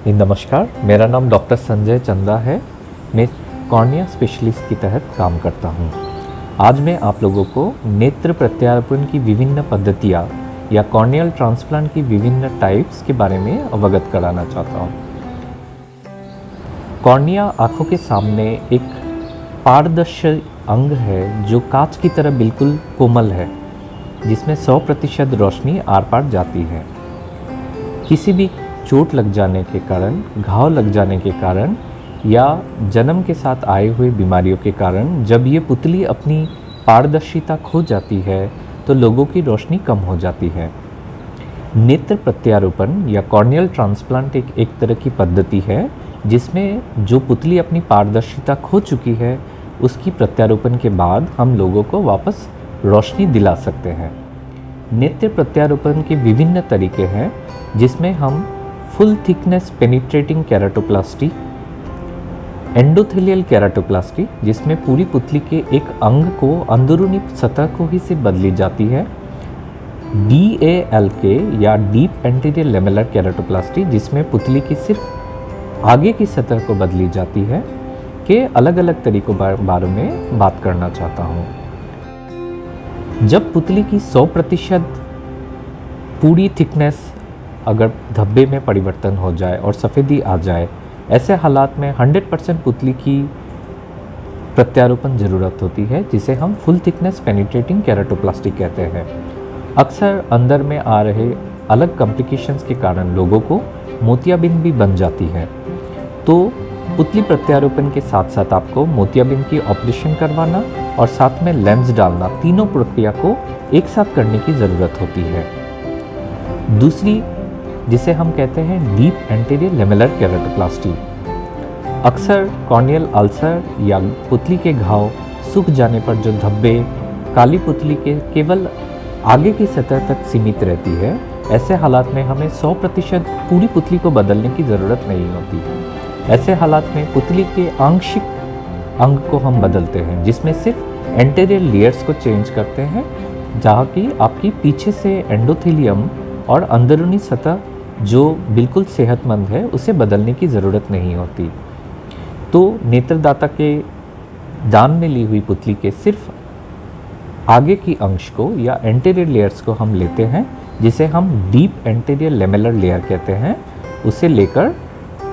नमस्कार, मेरा नाम डॉक्टर संजय चंदा है। मैं कॉर्निया स्पेशलिस्ट के तहत काम करता हूँ। आज मैं आप लोगों को नेत्र प्रत्यारोपण की विभिन्न पद्धतियाँ या कॉर्नियल ट्रांसप्लांट की विभिन्न टाइप्स के बारे में अवगत कराना चाहता हूँ। कॉर्निया आँखों के सामने एक पारदर्शी अंग है जो कांच की तरह बिल्कुल कोमल है, जिसमें 100% रोशनी आर पार जाती है। किसी भी चोट लग जाने के कारण, घाव लग जाने के कारण या जन्म के साथ आए हुए बीमारियों के कारण जब ये पुतली अपनी पारदर्शिता खो जाती है तो लोगों की रोशनी कम हो जाती है। नेत्र प्रत्यारोपण या कॉर्नियल ट्रांसप्लांट एक तरह की पद्धति है जिसमें जो पुतली अपनी पारदर्शिता खो चुकी है उसकी प्रत्यारोपण के बाद हम लोगों को वापस रोशनी दिला सकते हैं। नेत्र प्रत्यारोपण के विभिन्न तरीके हैं जिसमें हम full thickness penetrating keratoplasty, endothelial keratoplasty जिसमें पूरी पुतली के एक अंग को अंदरूनी सतह को ही से बदली जाती है, DALK या डीप एंटीरियर लेमेलर केराटोप्लास्टी जिसमें पुतली की सिर्फ आगे की सतह को बदली जाती है, के अलग अलग तरीकों बारे में बात करना चाहता हूँ। जब पुतली की 100% पूरी थिकनेस अगर धब्बे में परिवर्तन हो जाए और सफ़ेदी आ जाए, ऐसे हालात में 100% पुतली की प्रत्यारोपण ज़रूरत होती है जिसे हम फुल थिकनेस पेनिट्रेटिंग केराटोप्लास्टी कहते हैं। अक्सर अंदर में आ रहे अलग कॉम्प्लिकेशंस के कारण लोगों को मोतियाबिंद भी बन जाती है, तो पुतली प्रत्यारोपण के साथ साथ आपको मोतियाबिंद की ऑपरेशन करवाना और साथ में लेंस डालना, तीनों प्रक्रिया को एक साथ करने की ज़रूरत होती है। दूसरी जिसे हम कहते हैं डीप एंटीरियर लेमेलर केराटोप्लास्टी, अक्सर कॉर्नियल अल्सर या पुतली के घाव सूख जाने पर जो धब्बे काली पुतली के केवल आगे की सतह तक सीमित रहती है, ऐसे हालात में हमें 100% पूरी पुतली को बदलने की ज़रूरत नहीं होती। ऐसे हालात में पुतली के आंशिक अंग को हम बदलते हैं जिसमें सिर्फ एंटीरियर लेयर्स को चेंज करते हैं, जहाँ की आपकी पीछे से एंडोथेलियम और अंदरूनी सतह जो बिल्कुल सेहतमंद है उसे बदलने की ज़रूरत नहीं होती। तो नेत्रदाता के दान में ली हुई पुतली के सिर्फ आगे की अंश को या एंटीरियर लेयर्स को हम लेते हैं, जिसे हम डीप एंटीरियर लेमेलर लेयर कहते हैं। उसे लेकर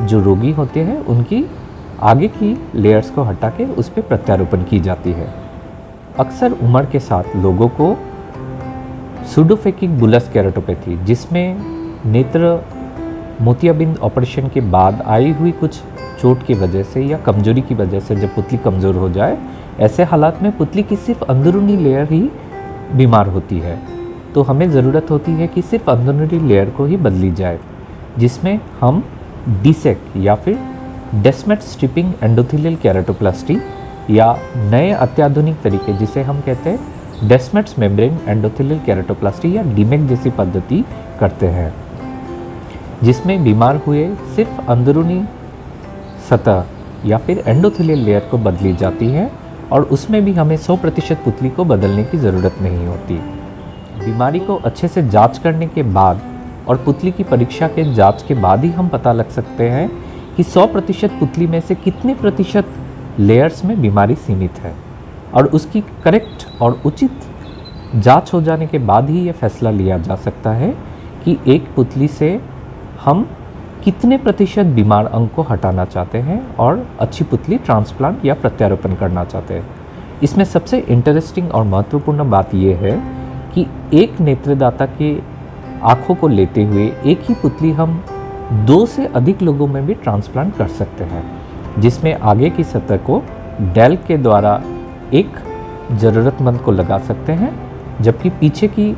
जो रोगी होते हैं उनकी आगे की लेयर्स को हटा के उस पर प्रत्यारोपण की जाती है। अक्सर उम्र के साथ लोगों को सूडोफेकिक बुलस केराटोपैथी, जिसमें नेत्र मोतियाबिंद ऑपरेशन के बाद आई हुई कुछ चोट की वजह से या कमजोरी की वजह से जब पुतली कमज़ोर हो जाए, ऐसे हालात में पुतली की सिर्फ अंदरूनी लेयर ही बीमार होती है, तो हमें ज़रूरत होती है कि सिर्फ अंदरूनी लेयर को ही बदली जाए, जिसमें हम डिसेक या फिर डेस्मेट स्ट्रिपिंग एंडोथेलियल केराटोप्लास्टी या नए अत्याधुनिक तरीके जिसे हम कहते हैं डेस्मेट्स मेम्ब्रेन एंडोथेलियल केराटोप्लास्टी या डीमेक जैसी पद्धति करते हैं, जिसमें बीमार हुए सिर्फ अंदरूनी सतह या फिर एंडोथेलियल लेयर को बदली जाती है और उसमें भी हमें 100% पुतली को बदलने की ज़रूरत नहीं होती। बीमारी को अच्छे से जांच करने के बाद और पुतली की परीक्षा के जांच के बाद ही हम पता लग सकते हैं कि 100% पुतली में से कितने प्रतिशत लेयर्स में बीमारी सीमित है, और उसकी करेक्ट और उचित जांच हो जाने के बाद ही ये फैसला लिया जा सकता है कि एक पुतली से हम कितने प्रतिशत बीमार अंग को हटाना चाहते हैं और अच्छी पुतली ट्रांसप्लांट या प्रत्यारोपण करना चाहते हैं। इसमें सबसे इंटरेस्टिंग और महत्वपूर्ण बात यह है कि एक नेत्रदाता के आँखों को लेते हुए एक ही पुतली हम 2 से अधिक लोगों में भी ट्रांसप्लांट कर सकते हैं, जिसमें आगे की सतह को डेल के द्वारा एक ज़रूरतमंद को लगा सकते हैं, जबकि पीछे की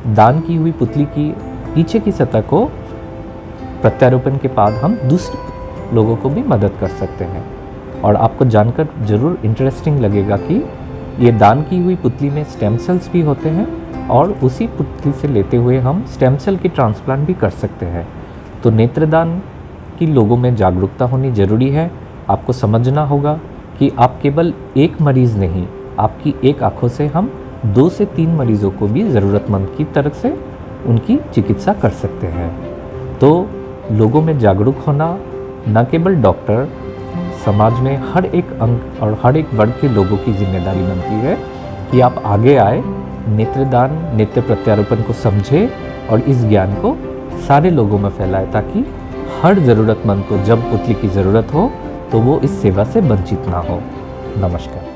दान की हुई पुतली की पीछे की सतह को प्रत्यारोपण के बाद हम दूसरे लोगों को भी मदद कर सकते हैं। और आपको जानकर ज़रूर इंटरेस्टिंग लगेगा कि ये दान की हुई पुतली में स्टेम सेल्स भी होते हैं और उसी पुतली से लेते हुए हम स्टेम सेल की ट्रांसप्लांट भी कर सकते हैं। तो नेत्रदान की लोगों में जागरूकता होनी ज़रूरी है। आपको समझना होगा कि आप केवल एक मरीज़ नहीं, आपकी एक आँखों से हम 2 से 3 मरीज़ों को भी ज़रूरतमंद की तरफ से उनकी चिकित्सा कर सकते हैं। तो लोगों में जागरूक होना न केवल डॉक्टर, समाज में हर एक अंग और हर एक वर्ग के लोगों की जिम्मेदारी बनती है कि आप आगे आए, नेत्रदान, नेत्र प्रत्यारोपण को समझें और इस ज्ञान को सारे लोगों में फैलाएं, ताकि हर ज़रूरतमंद को जब पुतली की ज़रूरत हो तो वो इस सेवा से वंचित ना हो। नमस्कार।